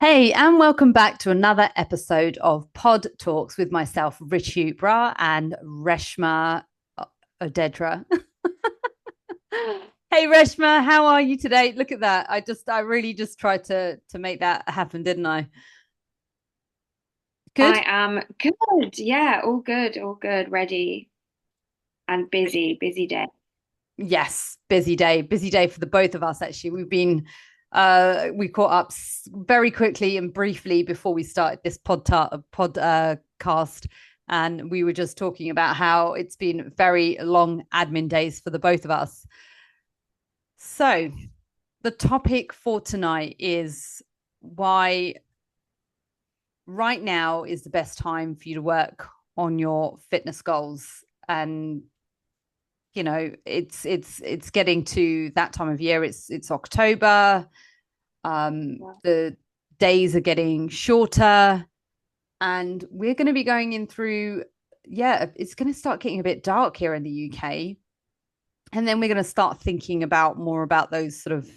Hey, and welcome back to another episode of Pod Talks with myself, Ritu Bra, and Reshma Odedra. Hey, Reshma, how are you today? Look at that. I really just tried to make that happen, didn't I? Good? I am good. Yeah, all good, all good. Ready and busy, busy day. Yes, busy day for the both of us, actually. We caught up very quickly and briefly before we started this cast, and we were just talking about how it's been very long admin days for the both of us. So, the topic for tonight is why right now is the best time for you to work on your fitness goals. And it's getting to that time of year. It's October. Yeah. The days are getting shorter, and we're going to be going in through. Yeah, it's going to start getting a bit dark here in the UK, and then we're going to start thinking about more about those sort of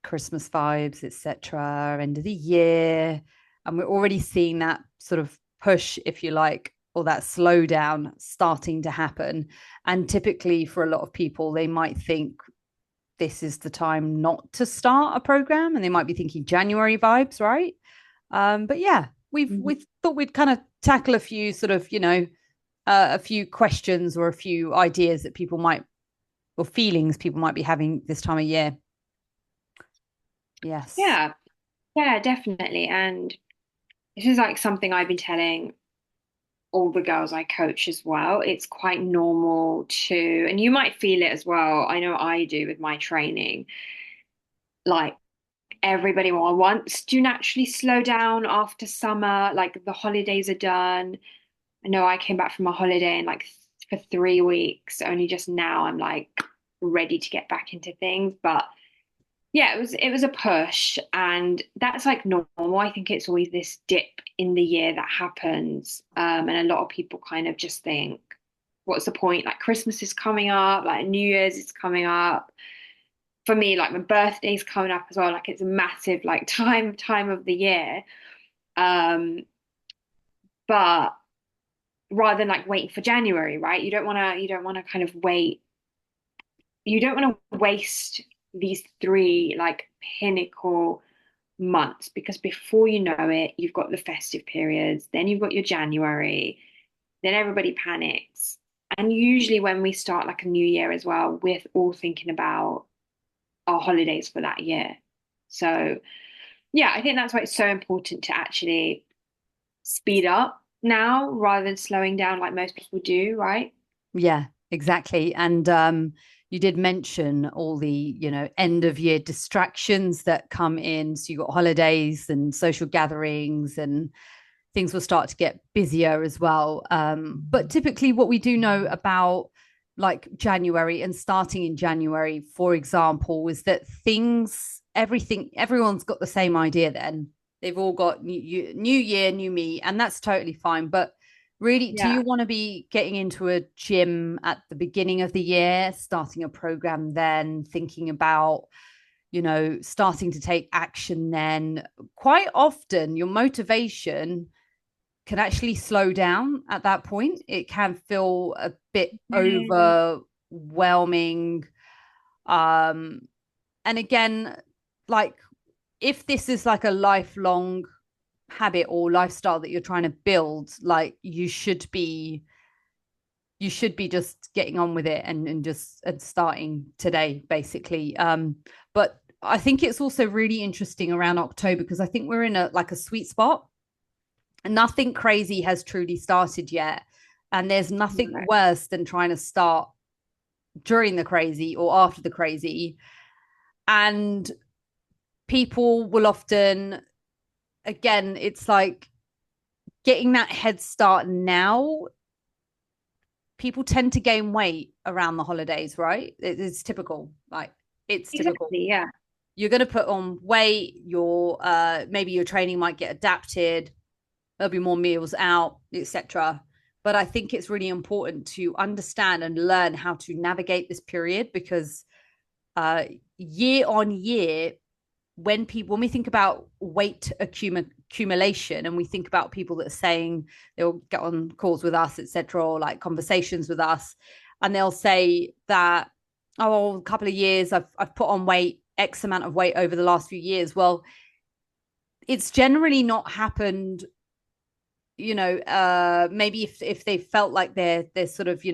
Christmas vibes, etc. End of the year, and we're already seeing that sort of push, if you like, or that slowdown starting to happen. And typically, for a lot of people, they might think this is the time not to start a program, and they might be thinking January vibes, right? But yeah, Mhm. we thought we'd kind of tackle a few sort of a few questions or a few ideas that people might or feelings people might be having this time of year. Yes. Yeah, yeah, definitely. And this is like something I've been telling all the girls I coach as well. It's quite normal to, and you might feel it as well. I know I do with my training. Like everybody wants to naturally slow down after summer, like the holidays are done. I know I came back from a holiday and like for 3 weeks, only just now I'm like ready to get back into things. But yeah, it was a push, and that's like normal. I think it's always this dip in the year that happens. And a lot of people kind of just think, what's the point? Like Christmas is coming up, like New Year's is coming up. For me, like my birthday's coming up as well. Like it's a massive like time of the year. Um, but rather than like waiting for January, right? You don't wanna kind of wait. You don't want to waste these three like pinnacle months because before you know it, you've got the festive periods, then you've got your January, then everybody panics. And usually when we start like a new year as well, we're all thinking about our holidays for that year. So yeah, I think that's why it's so important to actually speed up now rather than slowing down like most people do, right? Yeah, exactly. And you did mention all the, end of year distractions that come in. So you got holidays and social gatherings, and things will start to get busier as well. But typically, what we do know about like January and starting in January, for example, is that everyone's got the same idea then. They've all got new year, new me, and that's totally fine. But really, do you Yeah. want to be getting into a gym at the beginning of the year, starting a program then, thinking about, starting to take action then? Quite often, your motivation can actually slow down at that point. It can feel a bit Mm. overwhelming. Um, and again, like if this is like a lifelong habit or lifestyle that you're trying to build, like you should be just getting on with it and just and starting today, basically. But I think it's also really interesting around October because I think we're in a like a sweet spot. Nothing crazy has truly started yet. And there's nothing Right. worse than trying to start during the crazy or after the crazy. And people will often, again, it's like getting that head start now. People tend to gain weight around the holidays, right? It's typical. Like it's typical. Exactly. Yeah. You're going to put on weight. Your maybe your training might get adapted. There'll be more meals out, etc. But I think it's really important to understand and learn how to navigate this period because uh, year on year, when we think about weight accumulation, and we think about people that are saying they'll get on calls with us, etc., or like conversations with us, and they'll say that, oh, a couple of years I've put on weight, X amount of weight over the last few years. Well, it's generally not happened, maybe if they felt like their sort of,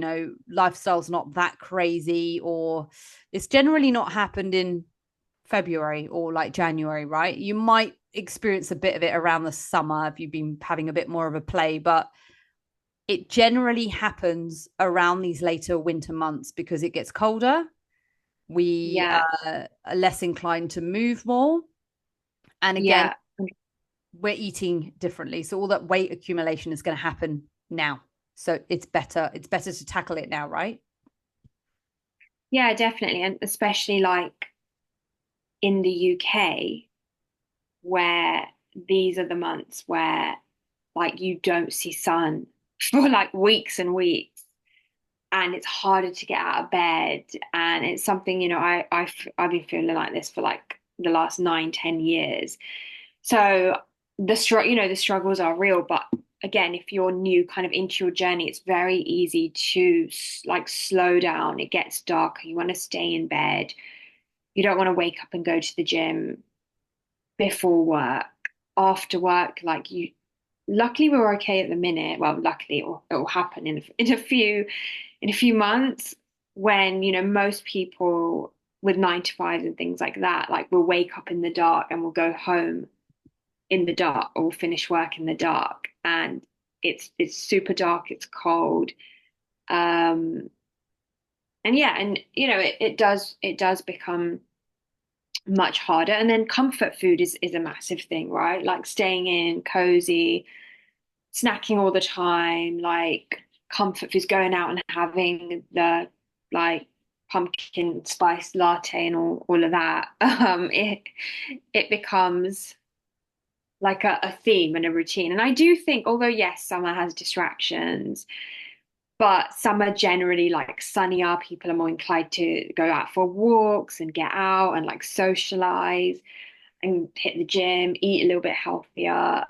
lifestyle's not that crazy, or it's generally not happened in February or like January, right? You might experience a bit of it around the summer if you've been having a bit more of a play, but it generally happens around these later winter months because it gets colder. We Yeah, are less inclined to move more. And again, yeah, we're eating differently. So all that weight accumulation is going to happen now. So it's better to tackle it now, right? yeah, definitely. And especially like in the UK, where these are the months where like you don't see sun for like weeks and weeks, and it's harder to get out of bed. And it's something, I've been feeling like this for like the last 9, 10 years. So the struggles are real. But again, if you're new kind of into your journey, it's very easy to like slow down. It gets darker. You want to stay in bed. You don't want to wake up and go to the gym before work, after work. Like you, luckily we're okay at the minute. Well, luckily it will happen in a few months when, most people with 9 to 5s and things like that, like will wake up in the dark and will go home in the dark, or will finish work in the dark, and it's super dark, it's cold. Um and yeah, and it does become much harder. And then comfort food is a massive thing, right? Like staying in cozy, snacking all the time, like comfort foods, going out and having the like pumpkin spice latte and all of that. It becomes like a theme and a routine. And I do think, although yes, summer has distractions, but summer generally like sunnier, people are more inclined to go out for walks and get out and like socialize and hit the gym, eat a little bit healthier,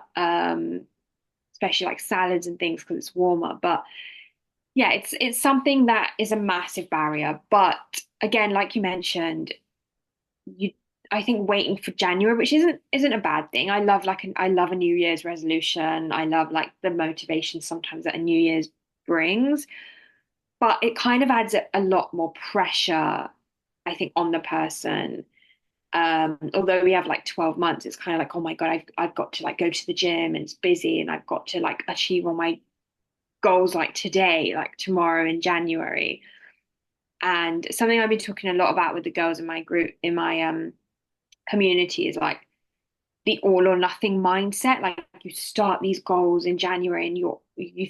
especially like salads and things because it's warmer. But yeah, it's something that is a massive barrier. But again, like you mentioned, you I think waiting for January, which isn't a bad thing. I love a New Year's resolution. I love like the motivation sometimes that a New Year's brings, but it kind of adds a lot more pressure, I think, on the person. Although we have like 12 months, it's kind of like, oh my God, I've got to like go to the gym and it's busy and I've got to like achieve all my goals like today, like tomorrow in January. And something I've been talking a lot about with the girls in my group, in my community, is like the all or nothing mindset. Like you start these goals in January and you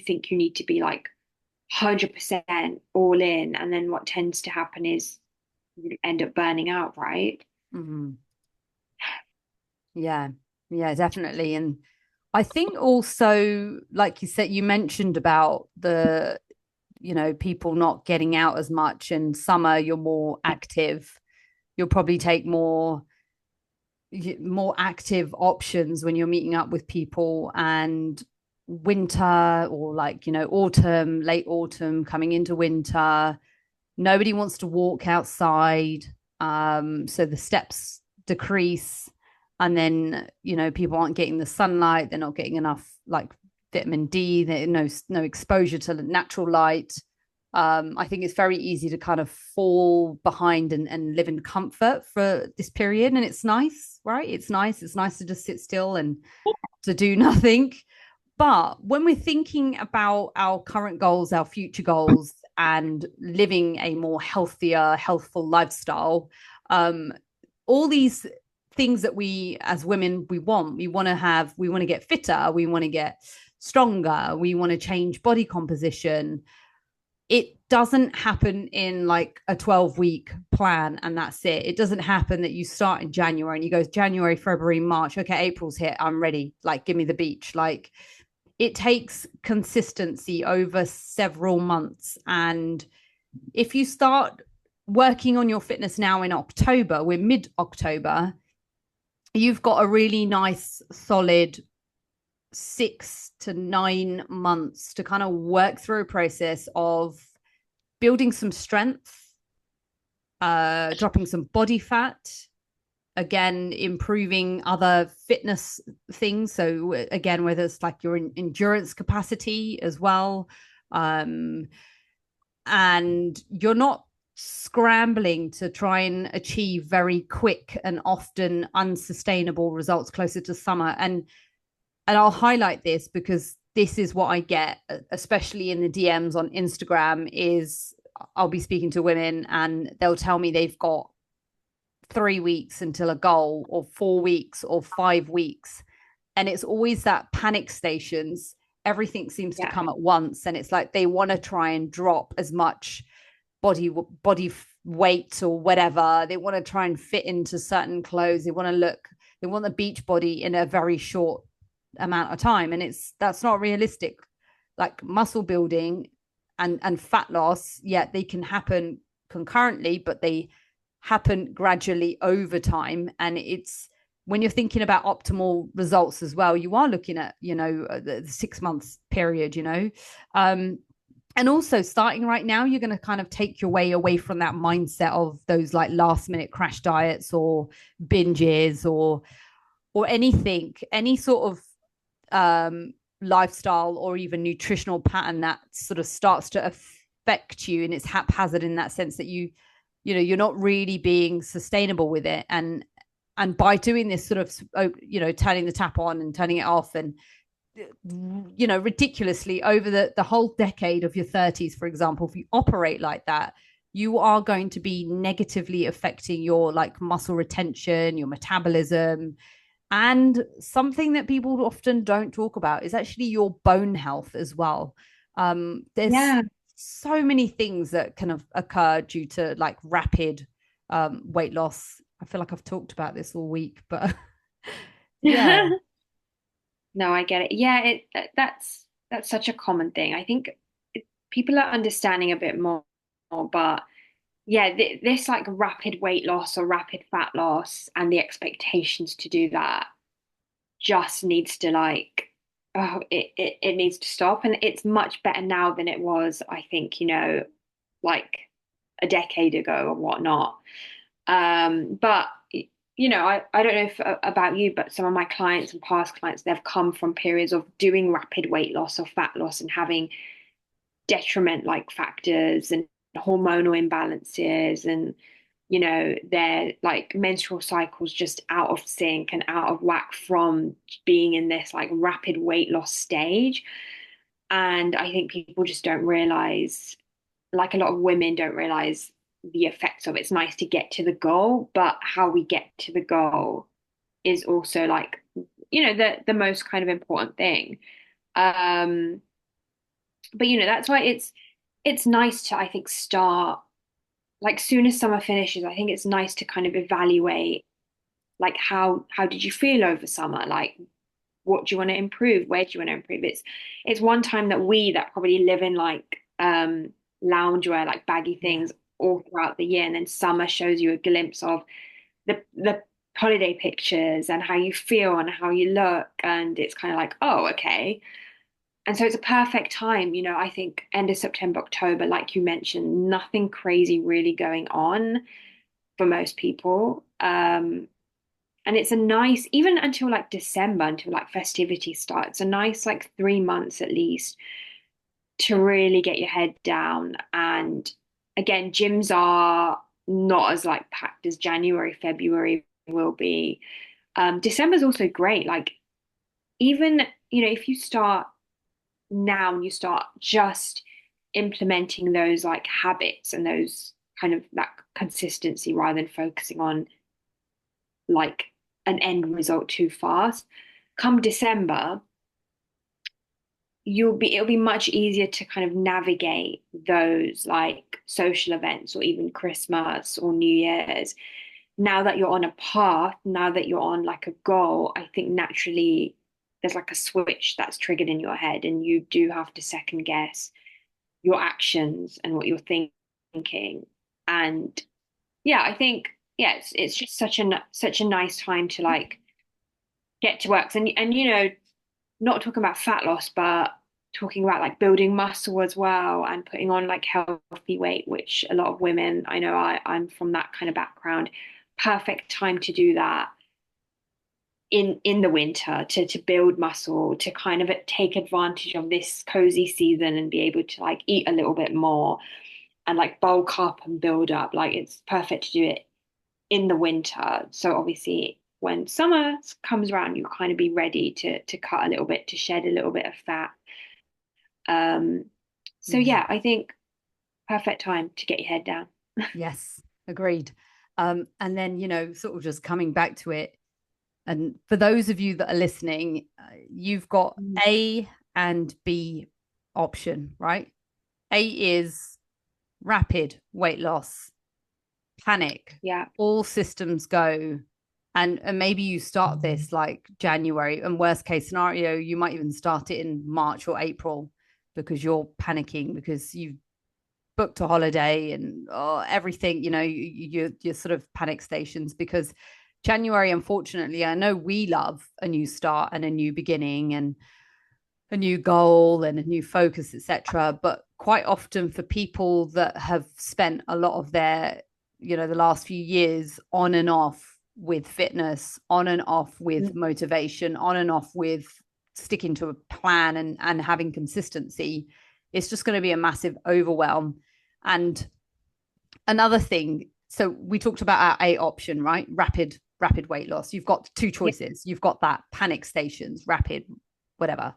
think you need to be like 100% all in, and then what tends to happen is you end up burning out, right? Mm-hmm. Yeah, yeah, definitely. And I think also, like you said, you mentioned about the, people not getting out as much. In summer, you're more active. You'll probably take more active options when you're meeting up with people. And winter, or like, autumn, late autumn coming into winter, nobody wants to walk outside. So the steps decrease, and then, people aren't getting the sunlight, they're not getting enough like vitamin D, no exposure to the natural light. I think it's very easy to kind of fall behind and live in comfort for this period. And it's nice, right? It's nice to just sit still and to do nothing. But when we're thinking about our current goals, our future goals, and living a more healthier, healthful lifestyle, um, all these things that we as women we want to get fitter, we want to get stronger, we want to change body composition. It doesn't happen in like a 12-week plan and that's it. It doesn't happen that you start in January and you go January, February, March, okay, April's here, I'm ready, like give me the beach. Like it takes consistency over several months. And if you start working on your fitness now in October, we're mid October, you've got a really nice, solid 6 to 9 months to kind of work through a process of building some strength, dropping some body fat, again improving other fitness things, so again whether it's like your endurance capacity as well, um and you're not scrambling to try and achieve very quick and often unsustainable results closer to summer. And I'll highlight this because this is what I get, especially in the DMs on Instagram, is I'll be speaking to women and they'll tell me they've got 3 weeks until a goal, or 4 weeks, or 5 weeks. And it's always that panic stations. Everything seems to Yeah. come at once. And it's like they want to try and drop as much body weight or whatever. They want to try and fit into certain clothes. They want the beach body in a very short amount of time. And that's not realistic. Like muscle building and fat loss, yeah, they can happen concurrently, but they happen gradually over time. And it's when you're thinking about optimal results as well, you are looking at, the 6 months period, and also starting right now, you're going to kind of take your way away from that mindset of those like last minute crash diets or binges or anything, any sort of lifestyle or even nutritional pattern that sort of starts to affect you, and it's haphazard in that sense that you're not really being sustainable with it. And by doing this sort of turning the tap on and turning it off, and ridiculously over the whole decade of your 30s, for example, if you operate like that, you are going to be negatively affecting your like muscle retention, your metabolism. And something that people often don't talk about is actually your bone health as well. There's Yeah. so many things that can occur due to like rapid weight loss. I feel like I've talked about this all week, but yeah. No, I get it. Yeah, that's such a common thing. I think people are understanding a bit more, but yeah, this like rapid weight loss or rapid fat loss and the expectations to do that just needs to like, oh, it needs to stop. And it's much better now than it was, I think, like a decade ago or whatnot. But I don't know if about you, but some of my clients and past clients, they've come from periods of doing rapid weight loss or fat loss and having detriment like factors and hormonal imbalances, and their like menstrual cycles just out of sync and out of whack from being in this like rapid weight loss stage. And I think people just don't realize, like a lot of women don't realize the effects of it. It's nice to get to the goal, but how we get to the goal is also like, the most kind of important thing. Um, but that's why it's nice to, I think, start like soon as summer finishes. I think it's nice to kind of evaluate like how did you feel over summer? Like what do you want to improve? Where do you want to improve? It's one time that we that probably live in like loungewear, like baggy Yeah. things all throughout the year, and then summer shows you a glimpse of the holiday pictures and how you feel and how you look, and it's kind of like, oh, okay. And so it's a perfect time, I think end of September, October, like you mentioned, nothing crazy really going on for most people. And it's a nice, even until like December, until like festivities start, it's a nice like 3 months at least to really get your head down. And again, gyms are not as like packed as January, February will be. December's also great. Like even, if you start now and you start just implementing those like habits and those kind of that consistency rather than focusing on like an end result too fast, come December, it'll be much easier to kind of navigate those like social events or even Christmas or New Year's. Now that you're on a path, now that you're on like a goal, I think naturally there's like a switch that's triggered in your head, and you do have to second guess your actions and what you're thinking. And yeah, I think yeah, it's just such a nice time to like get to work. And not talking about fat loss, but talking about like building muscle as well and putting on like healthy weight, which a lot of women, I know I'm from that kind of background. Perfect time to do that in the winter to build muscle, to kind of take advantage of this cozy season and be able to like eat a little bit more and like bulk up and build up. Like it's perfect to do it in the winter. So obviously when summer comes around, you kind of be ready to cut a little bit, to shed a little bit of fat. Um, so Yeah. yeah, I think perfect time to get your head down. Yes, agreed. And then, sort of just coming back to it, and for those of you that are listening, you've got Mm. A and B option, right? A is rapid weight loss, panic, Yeah. all systems go. And maybe you start this like January, and worst case scenario, you might even start it in March or April because you're panicking because you've booked a holiday and everything, you're sort of panic stations because January, unfortunately, I know we love a new start and a new beginning and a new goal and a new focus, etc. But quite often for people that have spent a lot of their, the last few years on and off with fitness, on and off with motivation, on and off with sticking to a plan and having consistency, it's just going to be a massive overwhelm. And another thing, so we talked about our A option, right? Rapid weight loss. You've got two Yeah. choices. You've got that panic stations, rapid, whatever,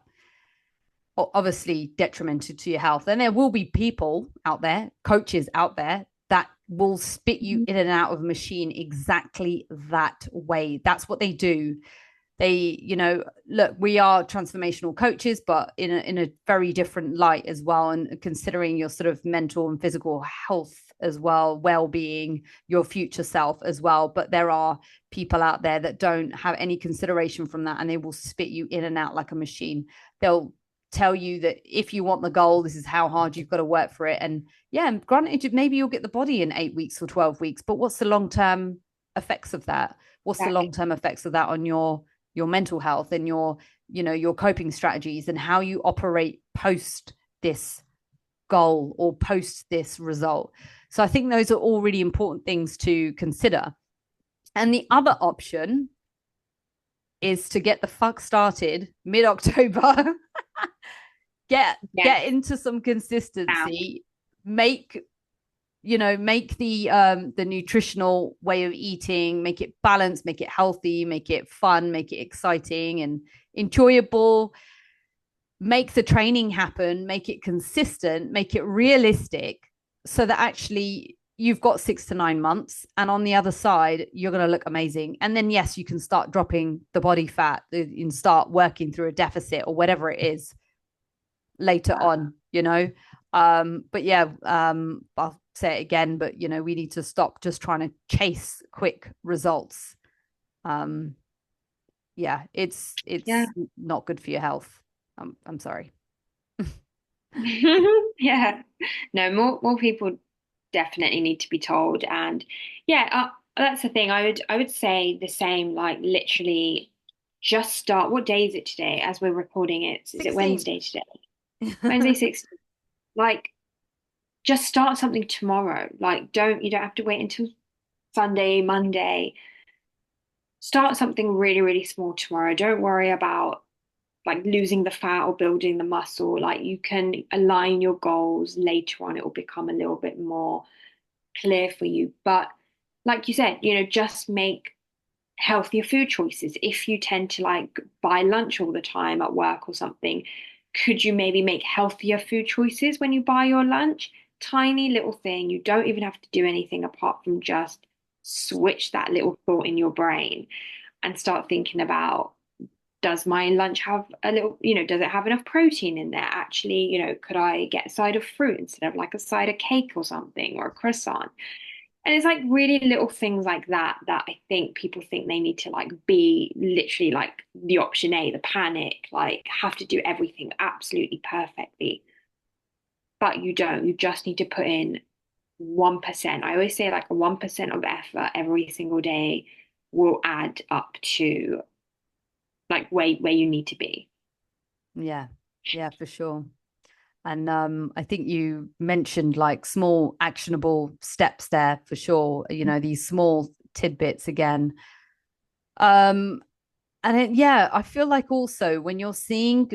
obviously detrimental to your health. And there will be people out there, coaches out there, that will spit you in and out of a machine exactly that way. That's what they do. They, look, we are transformational coaches, but in a very different light as well. And considering your sort of mental and physical health as well, well-being, your future self as well. But there are people out there that don't have any consideration from that, and they will spit you in and out like a machine. They'll tell you that if you want the goal, this is how hard you've got to work for it. And yeah, granted, maybe you'll get the body in 8 weeks or 12 weeks, but what's the long-term effects of that? What's the Exactly. long-term effects of that on your mental health and your coping strategies and how you operate post this goal or post this result? So I think those are all really important things to consider. And the other option is to get the fuck started mid-October. Yeah. Get into some Now. consistency, make make the nutritional way of eating, make it balanced, make it healthy, make it fun, make it exciting and enjoyable, make the training happen, make it consistent, make it realistic, so that actually you've got 6 to 9 months and on the other side you're going to look amazing. And then yes, you can start dropping the body fat and start working through a deficit or whatever it is later on, but yeah, I'll say it again, but we need to stop just trying to chase quick results. um yeah, Yeah. it's not good for your health. I'm sorry. Yeah. No, more people definitely need to be told. And yeah, that's the thing. I would say the same, like literally just start. What day is it today as we're recording it? Is it 16th. Wednesday today? Wednesday 16th. Like just start something tomorrow. Like you don't have to wait until Sunday, Monday. Start something really, really small tomorrow. Don't worry about like losing the fat or building the muscle. Like you can align your goals later on. It will become a little bit more clear for you. But like you said, just make healthier food choices. If you tend to like buy lunch all the time at work or something, could you maybe make healthier food choices when you buy your lunch? Tiny little thing. You don't even have to do anything apart from just switch that little thought in your brain and start thinking about, does my lunch have a little, does it have enough protein in there? Actually, could I get a side of fruit instead of like a side of cake or something or a croissant? And it's like really little things like that I think people think they need to like be literally like the option A, the panic, like have to do everything absolutely perfectly. But you don't. You just need to put in 1%. I always say like a 1% of effort every single day will add up to like where you need to be. Yeah, yeah, for sure. And I think you mentioned like small actionable steps there for sure, you know, these small tidbits again. Um, yeah, I feel like also when you're seeing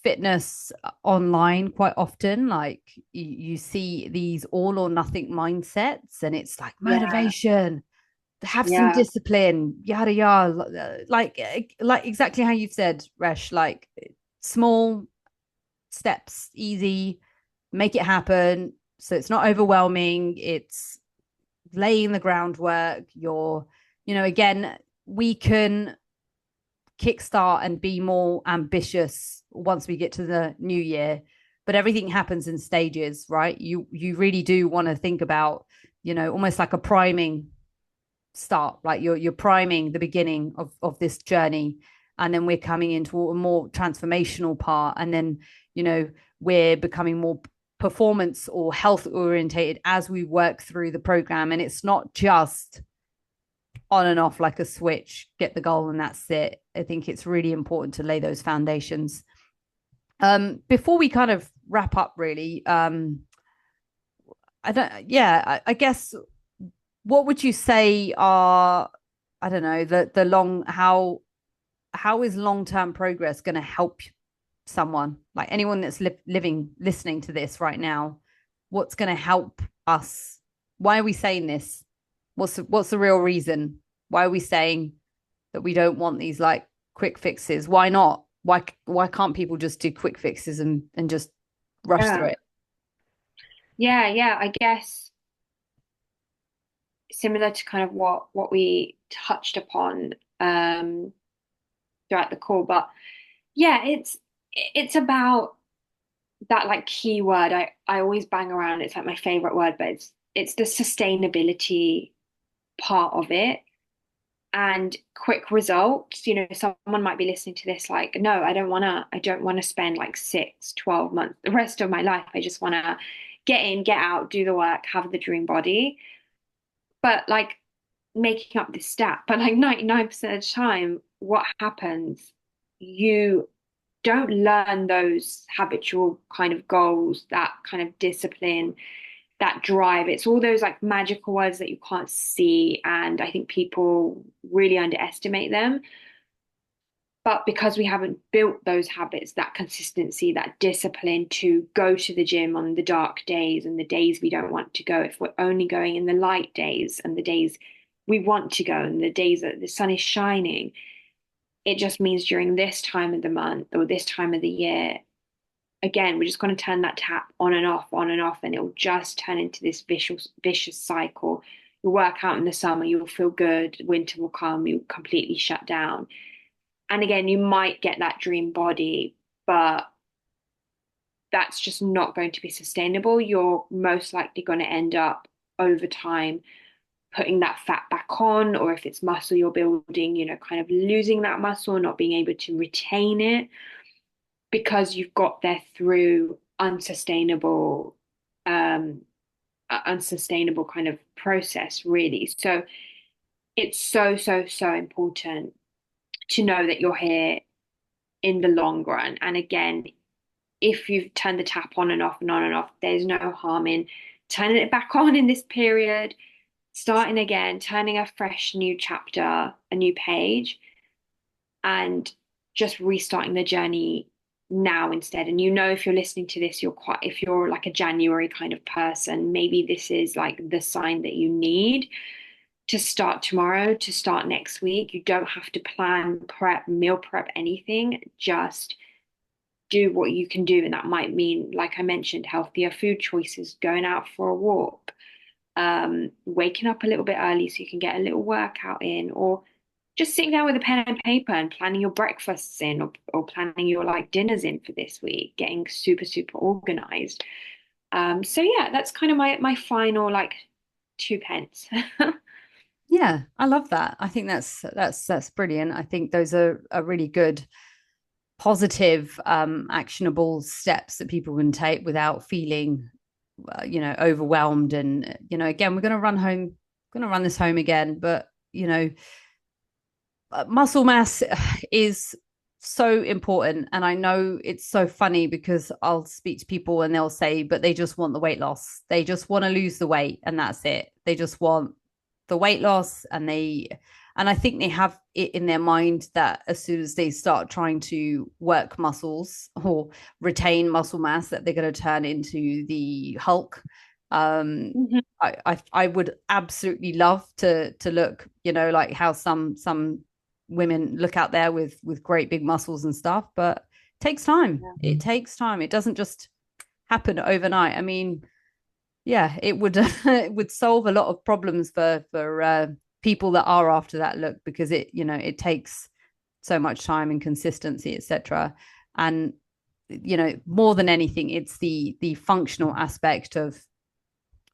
fitness online quite often, like you see these all or nothing mindsets, and it's like Yeah, motivation, have some yeah, discipline, yada yada, like exactly how you've said, Resh, like small steps, easy, make it happen. So it's not overwhelming. It's laying the groundwork. Again, we can kickstart and be more ambitious once we get to the new year. But everything happens in stages, right? You really do want to think about, almost like a priming start, like you're priming the beginning of this journey, and then we're coming into a more transformational part, and then we're becoming more performance or health orientated as we work through the program. And it's not just on and off like a switch, get the goal and that's it. I think it's really important to lay those foundations. Before we kind of wrap up, really, I guess, what would you say are, I don't know, the long how is long-term progress going to help someone, like anyone that's living listening to this right now? What's going to help us? Why are we saying this? What's the real reason? Why are we saying that we don't want these like quick fixes? Why not? Why can't people just do quick fixes and just rush through yeah, it? yeah. I guess similar to kind of what we touched upon throughout the call, but yeah, it's about that like key word I always bang around. It's like my favorite word, but it's the sustainability part of it and quick results. Someone might be listening to this like, no, I don't want to spend like 6, 12 months, the rest of my life. I just want to get in, get out, do the work, have the dream body. But like making up this stat, but like 99% of the time, what happens? You don't learn those habitual kind of goals, that kind of discipline, that drive. It's all those like magical words that you can't see. And I think people really underestimate them. But because we haven't built those habits, that consistency, that discipline to go to the gym on the dark days and the days we don't want to go, if we're only going in the light days and the days we want to go and the days that the sun is shining, it just means during this time of the month or this time of the year, again, we're just going to turn that tap on and off, and it'll just turn into this vicious cycle. You'll work out in the summer, you'll feel good, winter will come, you'll completely shut down. And again, you might get that dream body, but that's just not going to be sustainable. You're most likely going to end up over time putting that fat back on, or if it's muscle you're building, kind of losing that muscle, not being able to retain it because you've got there through um, unsustainable kind of process, really. So it's so, so, so important to know that you're here in the long run. And again, if you've turned the tap on and off and on and off, there's no harm in turning it back on in this period, starting again, turning a fresh new chapter, a new page, and just restarting the journey now instead. And if you're listening to this, if you're like a January kind of person, maybe this is like the sign that you need to start tomorrow, to start next week. You don't have to plan, prep, meal prep, anything. Just do what you can do. And that might mean, like I mentioned, healthier food choices, going out for a walk, waking up a little bit early so you can get a little workout in, or just sitting down with a pen and paper and planning your breakfasts in, or planning your like dinners in for this week, getting super, super organized. So yeah, that's kind of my final like 2 pence. Yeah, I love that. I think that's brilliant. I think those are really good, positive, actionable steps that people can take without feeling, overwhelmed. And again, we're going to run this home again, but muscle mass is so important. And I know it's so funny because I'll speak to people and they'll say, but they just want the weight loss. They just want to lose the weight and that's it. They just want the weight loss and I think they have it in their mind that as soon as they start trying to work muscles or retain muscle mass, that they're going to turn into the Hulk. Um, Mhm. I would absolutely love to look, like how some women look out there with great big muscles and stuff, but it takes time. Yeah. It takes time. It doesn't just happen overnight. I mean, yeah, it would it would solve a lot of problems for people that are after that look because it takes so much time and consistency, etc. And more than anything, it's the functional aspect of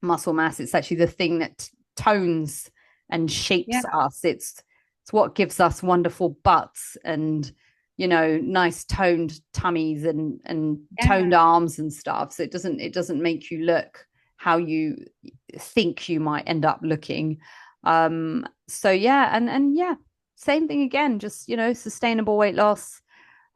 muscle mass. It's actually the thing that tones and Yeah. shapes us. It's what gives us wonderful butts and nice toned tummies and toned Yeah. arms and stuff. So it doesn't make you look how you think you might end up looking. So yeah, and yeah, same thing again, just sustainable weight loss.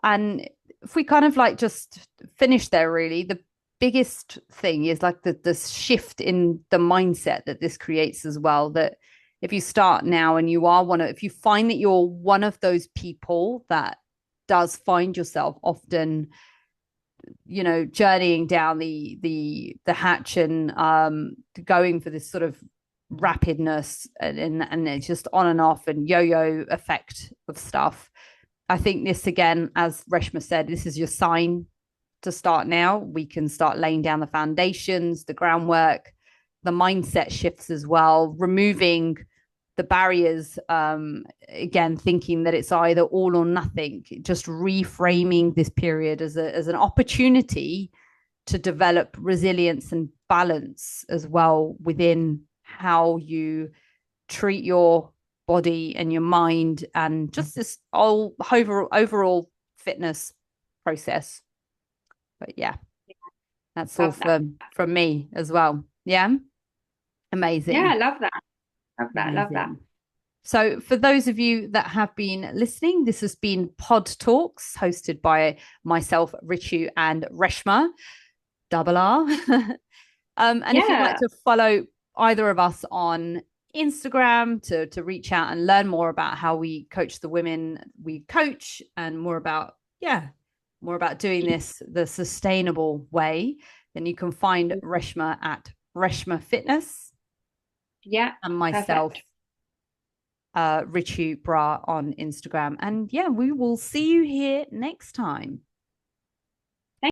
And if we kind of like just finish there, really, the biggest thing is like the shift in the mindset that this creates as well. That if you start now and if you find that you're one of those people that does find yourself often, journeying down the hatch and going for this sort of rapidness and it's just on and off and yo-yo effect of stuff. I think this again, as Reshma said, this is your sign to start now. We can start laying down the foundations, the groundwork, the mindset shifts as well, removing the barriers. Again, thinking that it's either all or nothing, just reframing this period as an opportunity to develop resilience and balance as well within how you treat your body and your mind and just this overall fitness process. But yeah, that's all Love that. from me as well. Yeah, Yeah, amazing, love that. Love that. Love that. amazing. So, for those of you that have been listening, this has been Pod Talks, hosted by myself, Ritu, and Reshma, double R. And if you'd like Yeah. to follow either of us on Instagram to reach out and learn more about how we coach the women we coach and more about doing this the sustainable way, then you can find Reshma at Reshma Fitness Yeah. and myself, Perfect. Richu Bra on Instagram. And yeah, we will see you here next time.